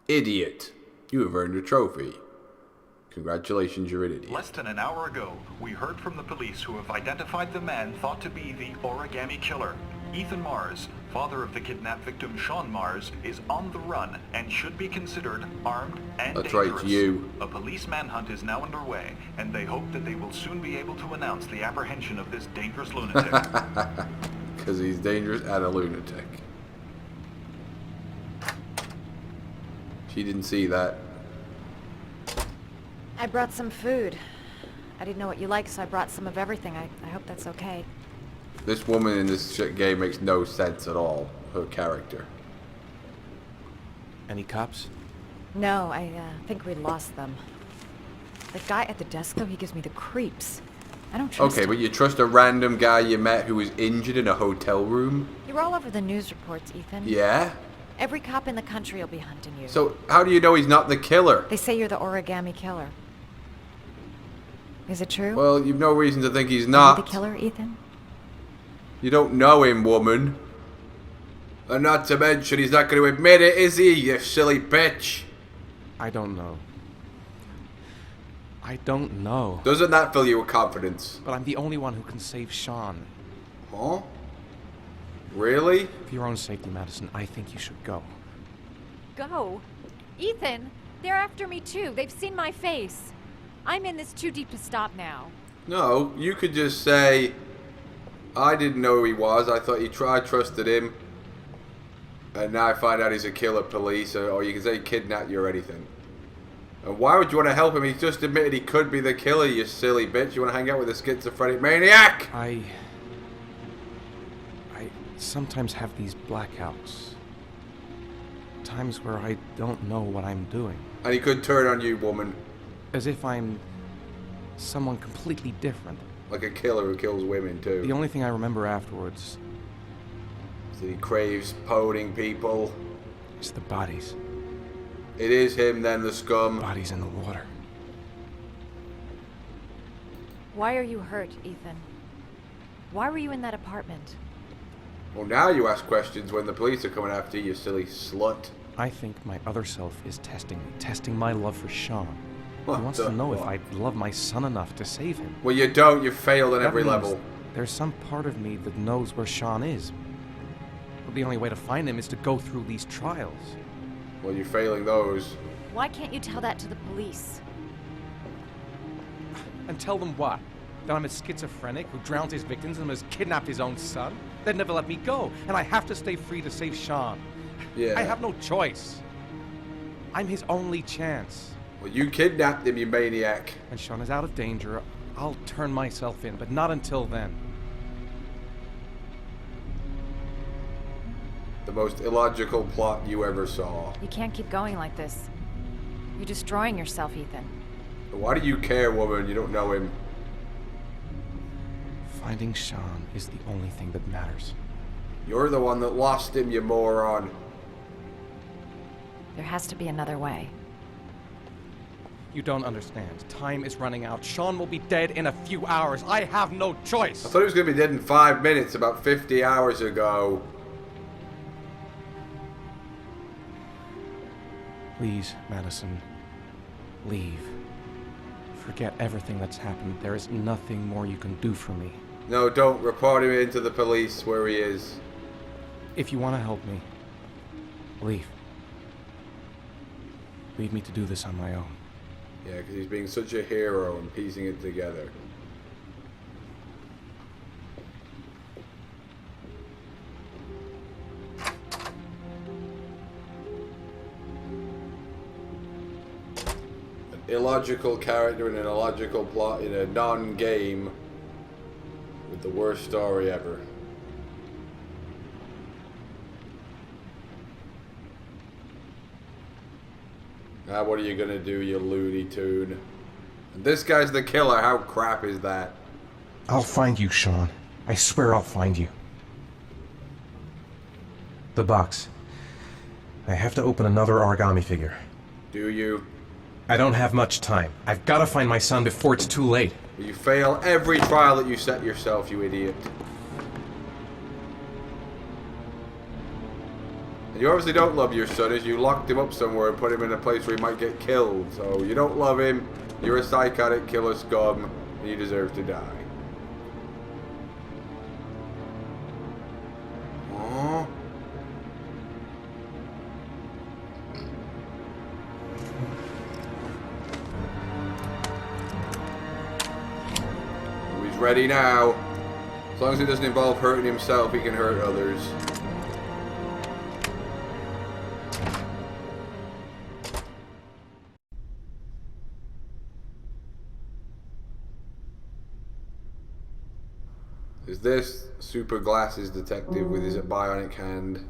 Idiot. You have earned a trophy. Congratulations, you're an idiot. Less than an hour ago, we heard from the police who have identified the man thought to be the origami killer. Ethan Mars, father of the kidnapped victim Sean Mars, is on the run and should be considered armed and That's dangerous. right, you. A police manhunt is now underway, and they hope that they will soon be able to announce the apprehension of this dangerous lunatic. Because he's dangerous and a lunatic. She didn't see that. I brought some food. I didn't know what you like, so I brought some of everything. I hope that's okay. This woman in this shit game makes no sense at all. Her character. Any cops? No, I think we lost them. The guy at the desk, though, he gives me the creeps. I don't trust him. But you trust a random guy you met who was injured in a hotel room? You're all over the news reports, Ethan. Yeah? Every cop in the country will be hunting you. So, how do you know he's not the killer? They say you're the origami killer. Is it true? Well, you've no reason to think he's Are not. you the killer, Ethan? You don't know him, woman. And not to mention, he's not going to admit it, is he, you silly bitch? I don't know. I don't know. Doesn't that fill you with confidence? But I'm the only one who can save Sean. Huh? Really? For your own safety, Madison, I think you should go. Go? Ethan, they're after me too. They've seen my face. I'm in this too deep to stop now. No, you could just say, I didn't know who he was. I thought I trusted him. And now I find out he's a killer police. Or you can say he kidnapped you or anything. And why would you want to help him? He's just admitted he could be the killer, you silly bitch. You want to hang out with a schizophrenic maniac? I sometimes have these blackouts. Times where I don't know what I'm doing. And he could turn on you, woman. As if I'm someone completely different. Like a killer who kills women, too. The only thing I remember afterwards is that he craves poning people. is the bodies. It is him, then, the scum. Bodies in the water. Why are you hurt, Ethan? Why were you in that apartment? Well, now you ask questions when the police are coming after you, you silly slut. I think my other self is testing me, testing my love for Sean. What He wants the to know if fuck? I love my son enough to save him. Well, you don't. You failed on That every means level. There's some part of me that knows where Sean is. But the only way to find him is to go through these trials. Well, you're failing those. Why can't you tell that to the police? And tell them what? That I'm a schizophrenic who drowns his victims and has kidnapped his own son? They'd never let me go, and I have to stay free to save Sean. Yeah. I have no choice. I'm his only chance. Well, you kidnapped him, you maniac. When Sean is out of danger, I'll turn myself in, but not until then. The most illogical plot you ever saw. You can't keep going like this. You're destroying yourself, Ethan. Why do you care, woman? You don't know him. Finding Sean is the only thing that matters. You're the one that lost him, you moron. There has to be another way. You don't understand. Time is running out. Sean will be dead in a few hours. I have no choice. I thought he was going to be dead in 5 minutes about 50 hours ago. Please, Madison, leave. Forget everything that's happened. There is nothing more you can do for me. No, don't report him into the police where he is. If you want to help me, leave. Leave me to do this on my own. Yeah, because he's being such a hero and piecing it together. An illogical character in an illogical plot in a non-game with the worst story ever. Now what are you gonna do, you Looney Tune? And this guy's the killer, how crap is that? I'll find you, Sean. I swear I'll find you. The box. I have to open another origami figure. Do you? I don't have much time. I've got to find my son before it's too late. You fail every trial that you set yourself, you idiot. And You obviously don't love your son as you locked him up somewhere and put him in a place where he might get killed. So you don't love him. You're a psychotic killer scum and you deserve to die. Aww. Oh, he's ready now. As long as it doesn't involve hurting himself, he can hurt others. Is this super glasses detective with his bionic hand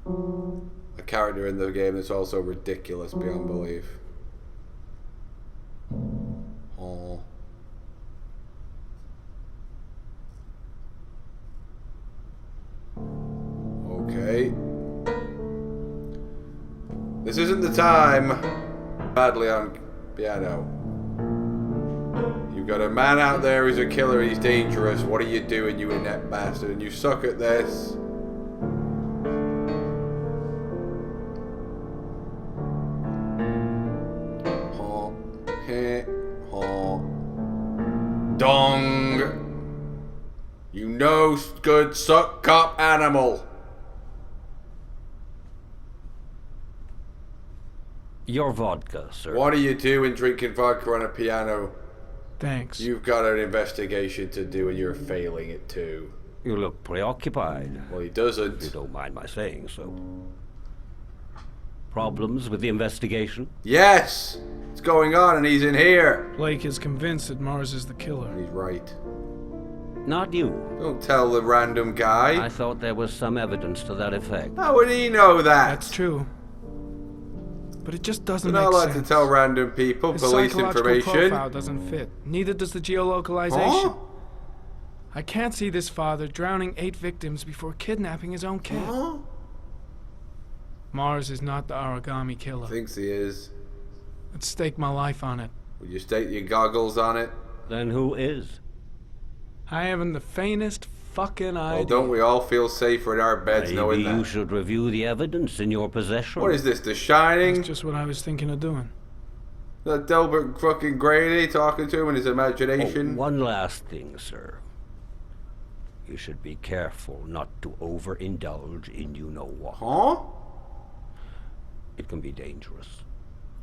a character in the game that's also ridiculous beyond belief? Oh. Okay. This isn't the time. Badly on piano. You've got a man out there who's a killer, he's dangerous. What are you doing, you inept bastard? And you suck at this. Dong. You no good suck cop animal. Your vodka, sir. What are you doing drinking vodka on a piano? Thanks. You've got an investigation to do and you're failing it too. You look preoccupied. Well, he doesn't. You don't mind my saying so. Problems with the investigation? Yes! What's going on and he's in here? Blake is convinced that Mars is the killer. He's right. Not you. Don't tell the random guy. I thought there was some evidence to that effect. How would he know that? That's true. But it just doesn't You're make not allowed sense. to tell random people His police psychological information. profile doesn't fit. Neither does the geolocalization. Huh? I can't see this father drowning 8 victims before kidnapping his own kid. Huh? Mars is not the origami killer. Thinks he is. I'd stake my life on it. Will you stake your goggles on it? Then who is? I haven't the faintest fucking idea. Well, don't we all feel safer in our beds knowing Maybe you that? should review the evidence in your possession. What is this, The Shining? That's just what I was thinking of doing. That Delbert fucking Grady talking to him in his imagination? Oh, one last thing, sir. You should be careful not to overindulge in you-know-what. Huh? It can be dangerous.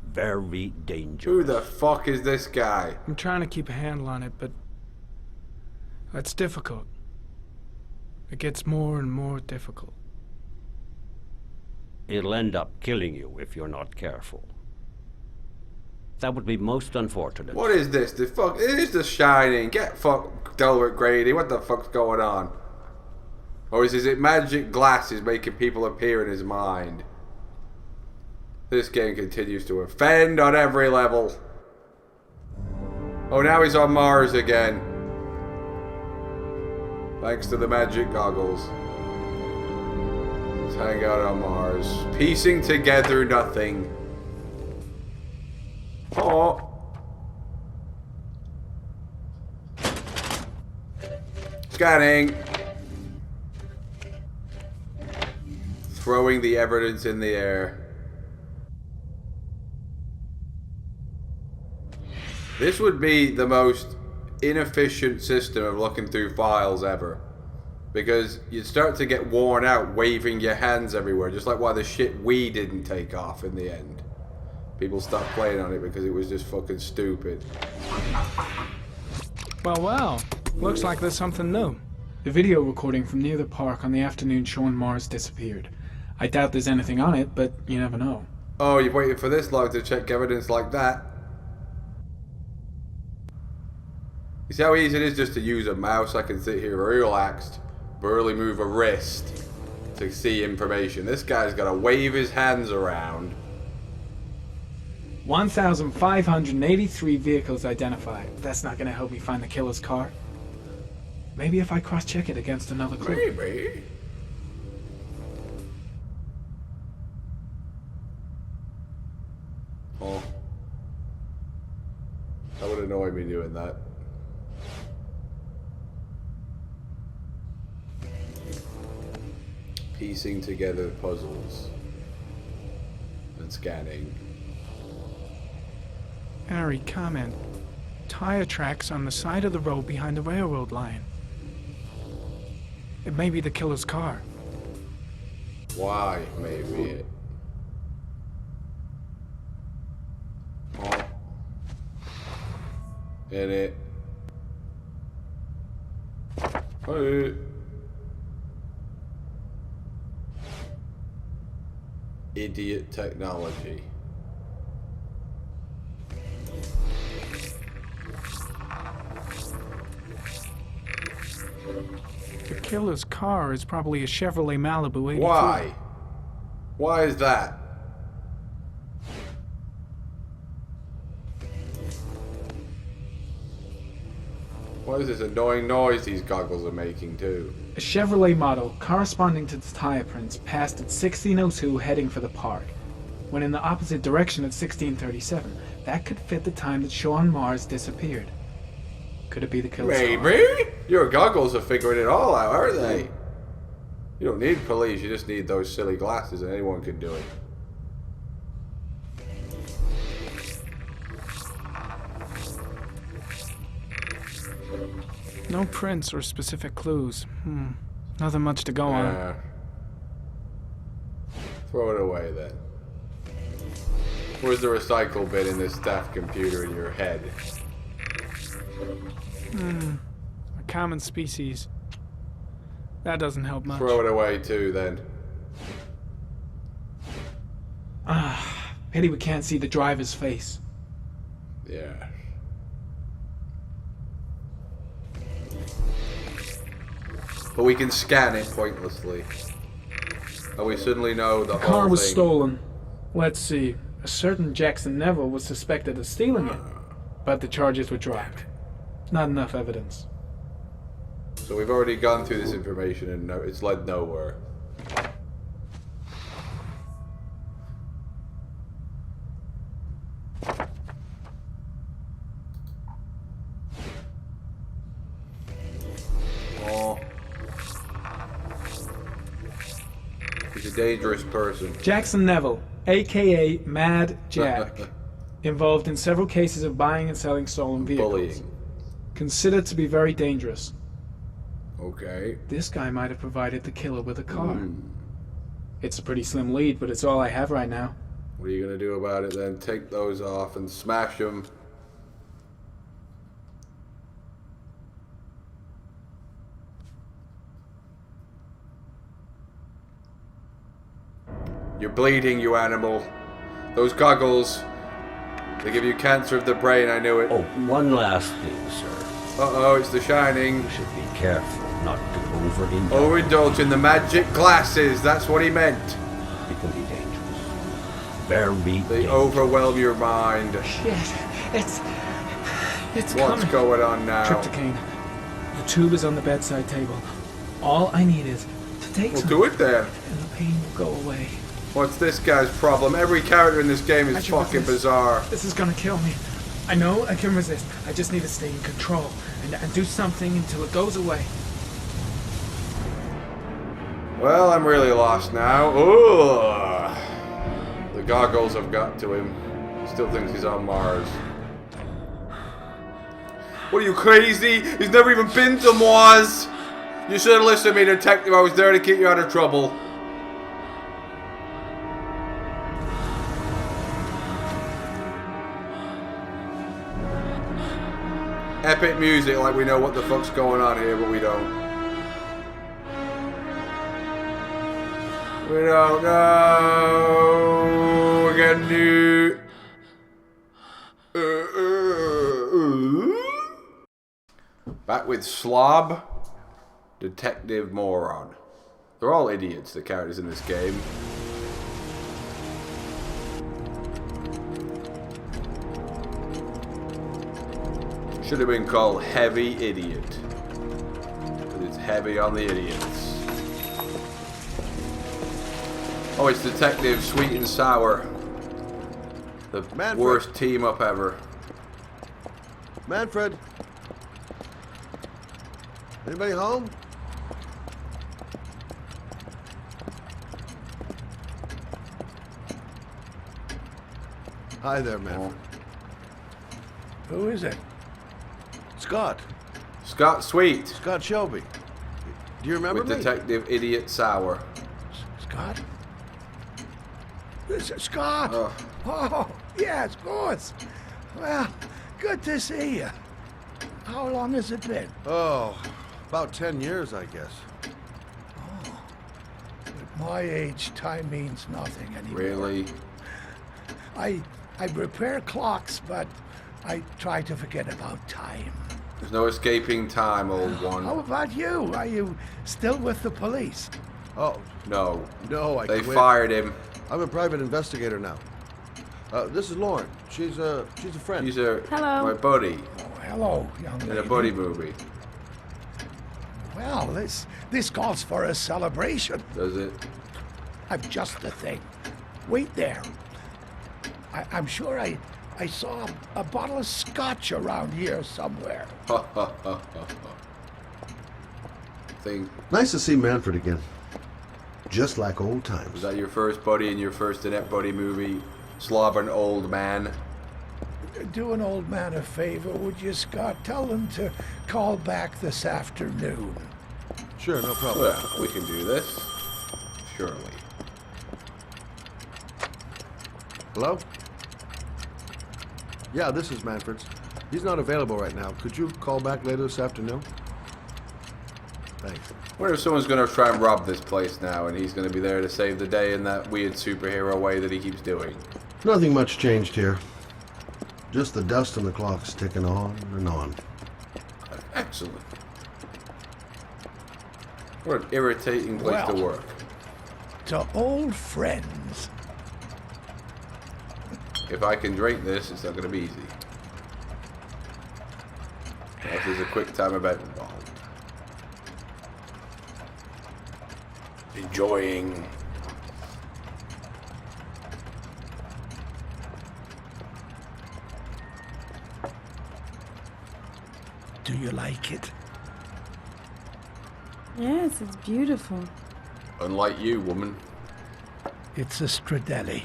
Very dangerous. Who the fuck is this guy? I'm trying to keep a handle on it, but that's difficult. It gets more and more difficult. It'll end up killing you if you're not careful. That would be most unfortunate. What is this? The fuck? It is The Shining. Get fuck Delbert Grady. What the fuck's going on? Or is it magic glasses making people appear in his mind? This game continues to offend on every level. Oh, now he's on Mars again. Thanks to the magic goggles. Let's hang out on Mars. Piecing together nothing. Oh. Scanning. Throwing the evidence in the air. This would be the most inefficient system of looking through files ever. Because you'd start to get worn out waving your hands everywhere, just like why the shit Wii didn't take off in the end. People stopped playing on it because it was just fucking stupid. Well, looks like there's something new. The video recording from near the park on the afternoon showing Mars disappeared. I doubt there's anything on it, but you never know. Oh, you're waiting for this log to check evidence like that? You see how easy it is just to use a mouse? I can sit here relaxed, barely move a wrist to see information. This guy's got to wave his hands around. 1,583 vehicles identified. That's not going to help me find the killer's car. Maybe if I cross-check it against another clue. Maybe. Oh. That would annoy me doing that. Piecing together puzzles. And scanning. Harry, comment. Tire tracks on the side of the road behind the railroad line. It may be the killer's car. Why, maybe? Oh. In it. Hey. Idiot technology. The killer's car is probably a Chevrolet Malibu 84. Why? Why is that? What is this annoying noise these goggles are making too? A Chevrolet model corresponding to the tire prints passed at 1602 heading for the park, when in the opposite direction at 1637. That could fit the time that Sean Mars disappeared. Could it be the killer's car? Maybe? Your goggles are figuring it all out, aren't they? You don't need police, you just need those silly glasses and anyone can do it. No prints or specific clues. Nothing much to go on. Throw it away then. Where's the recycle bin in this staff computer in your head? A common species. That doesn't help much. Throw it away too then. Pity we can't see the driver's face. Yeah. But we can scan it pointlessly. And we suddenly know the The whole car was thing. stolen. Let's see. A certain Jackson Neville was suspected of stealing it, but the charges were dropped. Not enough evidence. So we've already gone through this information and it's led nowhere. Oh. He's a dangerous person. Jackson Neville, aka Mad Jack, involved in several cases of buying and selling stolen vehicles. Bullying. Considered to be very dangerous. Okay. This guy might have provided the killer with a car. It's a pretty slim lead, but it's all I have right now. What are you going to do about it then? Take those off and smash them. You're bleeding, you animal. Those goggles, they give you cancer of the brain, I knew it. Oh, one last thing, sir. Uh-oh, it's The Shining. You should be careful not to overindulge. Overindulge in the magic glasses, that's what he meant. It can be dangerous. Very They dangerous. overwhelm your mind. Shit, it's What's coming. going on now? Trypticane. The tube is on the bedside table. All I need is to take We'll some, do it then. and the pain will go away. What's this guy's problem? Every character in this game I is should fucking resist. bizarre. This is gonna kill me. I know I can resist. I just need to stay in control and do something until it goes away. Well, I'm really lost now. Ugh. The goggles have got to him. Still thinks he's on Mars. What are you, crazy? He's never even been to Mars! You should have listened to me, detective. I was there to keep you out of trouble. Epic music, like we know what the fuck's going on here, but we don't. We don't know. We're getting new. Back with Slob, Detective Moron. They're all idiots, the characters in this game. Should have been called Heavy Idiot. Because it's heavy on the idiots. Oh, it's Detective Sweet and Sour. The Manfred. worst team up ever. Manfred? Anybody home? Hi there, Manfred. Who is it? Scott. Scott Sweet. Scott Shelby. Do you remember With me? Detective Idiot Sour. Scott? Is it Scott? Oh. Oh, yes, of course. Well, good to see you. How long has it been? Oh, about 10 years, I guess. Oh, at my age, time means nothing anymore. Really? I repair clocks, but I try to forget about time. There's no escaping time, old one. How about you? Are you still with the police? Oh, No. no, I They quit. fired him. I'm a private investigator now. This is Lauren. She's a friend. He's a Hello. my buddy Oh, hello, young lady. in a buddy movie. Well, this calls for a celebration. Does it? I'm just the thing. Wait there. I'm sure I saw a bottle of scotch around here somewhere. Ha ha ha ha ha. Think, Nice to see Manfred again. Just like old was times. that your first buddy in your first Annette buddy movie? Slobbering old man. Do an old man a favor, would you, Scott? Tell him to call back this afternoon. Sure, no problem. Well, we can do this. Surely. Hello? Yeah, this is Manfred's. He's not available right now. Could you call back later this afternoon? Thanks. I wonder if someone's going to try and rob this place now and he's going to be there to save the day in that weird superhero way that he keeps doing. Nothing much changed here. Just the dust on the clocks ticking on and on. Excellent. What an irritating place to Well. work. To old friends. If I can drink this, it's not going to be easy. If there's a quick time event involved. Enjoying. Do you like it? Yes, it's beautiful. Unlike you, woman. It's a Stradelli.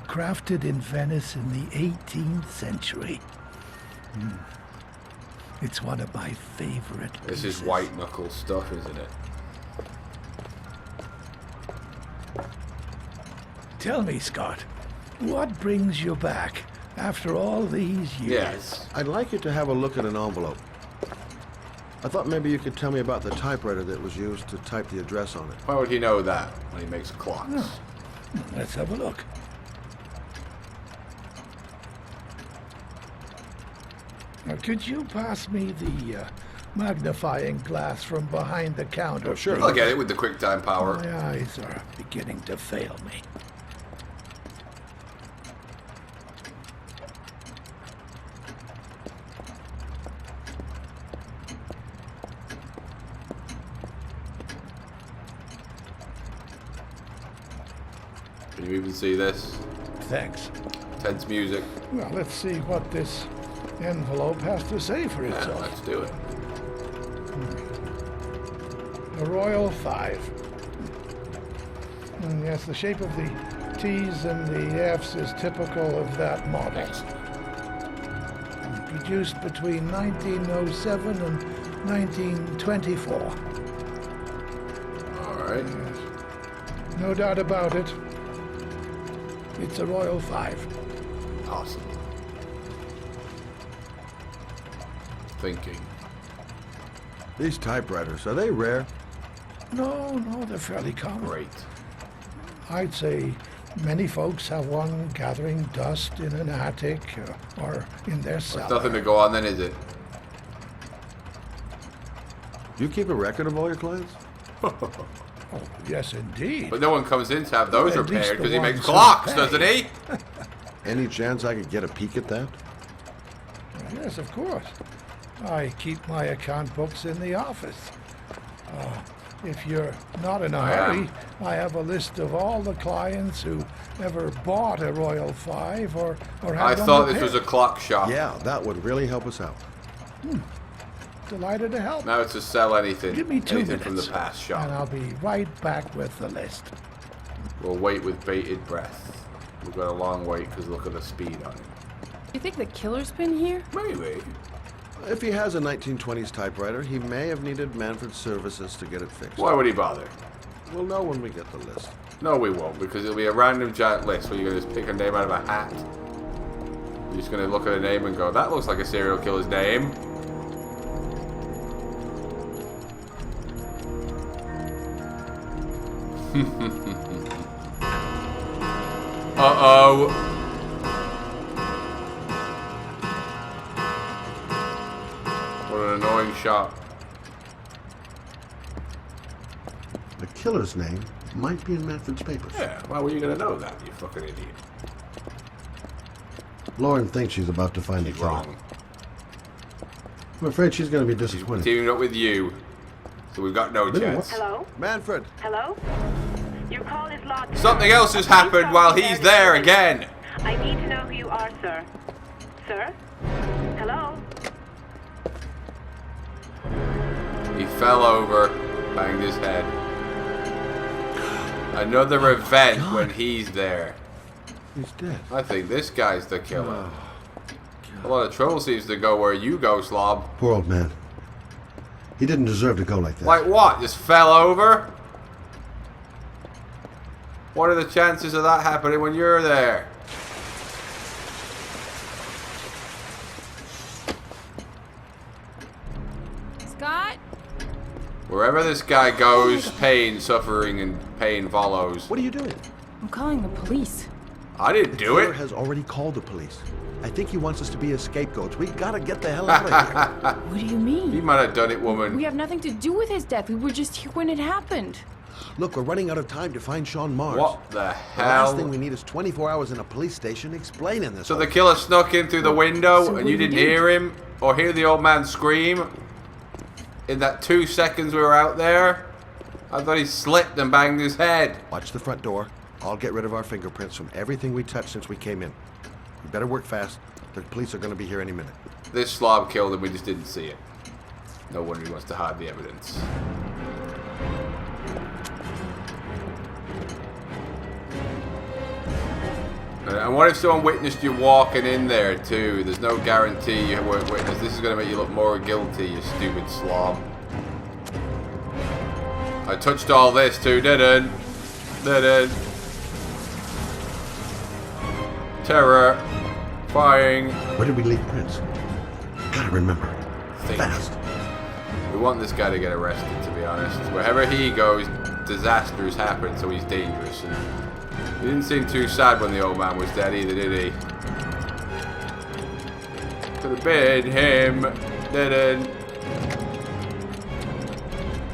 Crafted in Venice in the 18th century. It's one of my favorite This pieces. is white knuckle stuff, isn't it? Tell me, Scott, what brings you back after all these years? Yes. I'd like you to have a look at an envelope. I thought maybe you could tell me about the typewriter that was used to type the address on it. Why would he know that when he makes clocks? Let's have a look. Now, could you pass me the magnifying glass from behind the counter? Oh, sure. please? I'll get it with the quick time power. My eyes are beginning to fail me. Can you even see this? Thanks. Tense music. Well, let's see what this envelope has to say for Yeah, itself. let's do it. A Royal 5. Yes, the shape of the T's and the F's is typical of that model. Excellent. Produced between 1907 and 1924. All right. Yes. No doubt about it. It's a Royal 5. Awesome. Thinking. These typewriters, are they rare? No, they're fairly common. Great. I'd say many folks have one gathering dust in an attic or in their cellar. There's nothing to go on then, is it? Do you keep a record of all your clients? Oh, yes, indeed. But no one comes in to have those At least repaired the because he makes ones who clocks, pay. doesn't he? Any chance I could get a peek at that? Yes, of course. I keep my account books in the office. If you're not in a I hurry, am. I have a list of all the clients who ever bought a Royal 5 or had I one thought this was a repaired. clock shop. Yeah, that would really help us out. Delighted to help. Now it's to sell anything. Give me 2 anything minutes, from the past and shop. I'll be right back with the list. We'll wait with bated breath. We've got a long wait because look at the speed on it. You think the killer's been here? Maybe. If he has a 1920s typewriter, he may have needed Manfred's services to get it fixed. Why would he bother? We'll know when we get the list. No, we won't, because it'll be a random giant list where you're going to just pick a name out of a hat. You're just going to look at a name and go, that looks like a serial killer's name. Uh-oh. What an annoying shot. The killer's name might be in Manfred's papers. Yeah, why were you going to know that, you fucking idiot? Lauren thinks she's about to find the killer. Wrong. I'm afraid she's going to be disappointed. Teaming up with you, so we've got no chance. Hello? Manfred! Hello? Your call is logged. Something else has happened while he's there again. I need to know who you are, sir. Sir? Hello? He fell over, banged his head. Another event when he's there. He's dead. I think this guy's the killer. A lot of trouble seems to go where you go, slob. Poor old man. He didn't deserve to go like that. Like what? Just fell over? What are the chances of that happening when you're there? Scott? Wherever this guy goes, pain, suffering, and pain follows. What are you doing? I'm calling the police. I didn't do The killer it. has already called the police. I think he wants us to be his scapegoats. We gotta get the hell out of here. What do you mean? You might have done it, woman. We have nothing to do with his death. We were just here when it happened. Look, we're running out of time to find Sean Mars. What the The hell? last thing we need is 24 hours in a police station explaining this. So the killer snuck in through the window So and you what didn't did you do? hear him or hear the old man scream in that 2 seconds we were out there? I thought he slipped and banged his head. Watch the front door. I'll get rid of our fingerprints from everything we touched since we came in. We better work fast. The police are going to be here any minute. This slob killed him, we just didn't see it. No wonder he wants to hide the evidence. And what if someone witnessed you walking in there too? There's no guarantee you weren't witnessed. This is going to make you look more guilty, you stupid slob. I touched all this too, didn't? Terror. Flying. Where did we leave prints? Gotta remember. Fast. We want this guy to get arrested, to be honest. Wherever he goes, disasters happen, so he's dangerous. And he didn't seem too sad when the old man was dead either, did he? Could have been him. Didn't.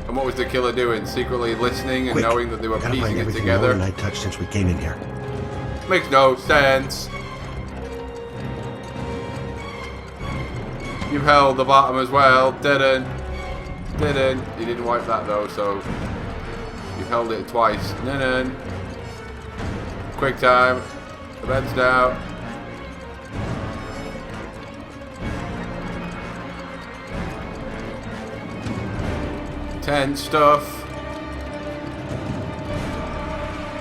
And what was the killer doing? Secretly listening and knowing that they were Gotta piecing find it everything together? Lauren and I touched since we came in here. Makes no sense. You've held the bottom as well. Didn't. You didn't wipe that though, so you've held it twice. Didn't. Quick time. The bed's down. Tense stuff.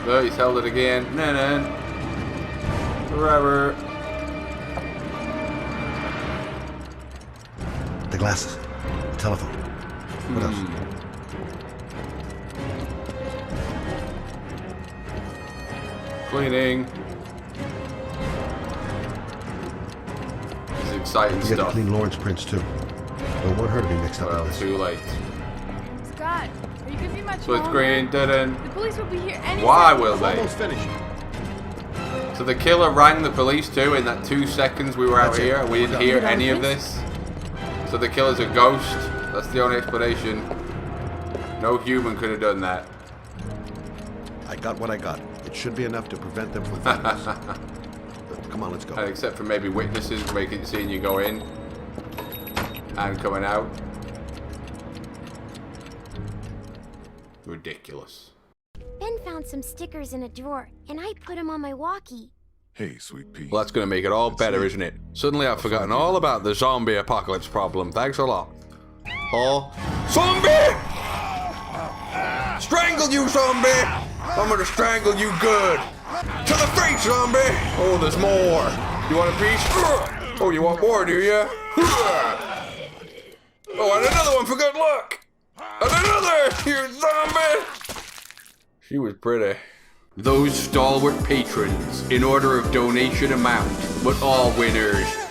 But he's held it again. Forever. The glasses. The telephone. What else? Cleaning. This is exciting We gotta stuff. clean Lauren's prints too. Don't want her to be mixed up in Well, this. too late. Scott, are you gonna be much So it's longer? green, didn't. The police will be here any Why second. will they? Almost finished. So the killer rang the police too in that 2 seconds we were out That's it. here and we didn't We're hear done. any of this. So the killer's a ghost. That's the only explanation. No human could have done that. I got what I got. It should be enough to prevent them from finding us. Come on, let's go. Except for maybe witnesses seeing you go in and coming out. Ridiculous. Ben found some stickers in a drawer, and I put them on my walkie. Hey, sweet pea. Well, that's going to make it all better, isn't it? Suddenly I've forgotten all about the zombie apocalypse problem. Thanks a lot. Oh. Zombie! Strangle you, zombie! I'm going to strangle you good. to the face, zombie! Oh, there's more. You want a piece? Oh, you want more, do you? Oh, and another one for good luck! And another, you zombie! She was pretty. Those stalwart patrons, in order of donation amount, but all winners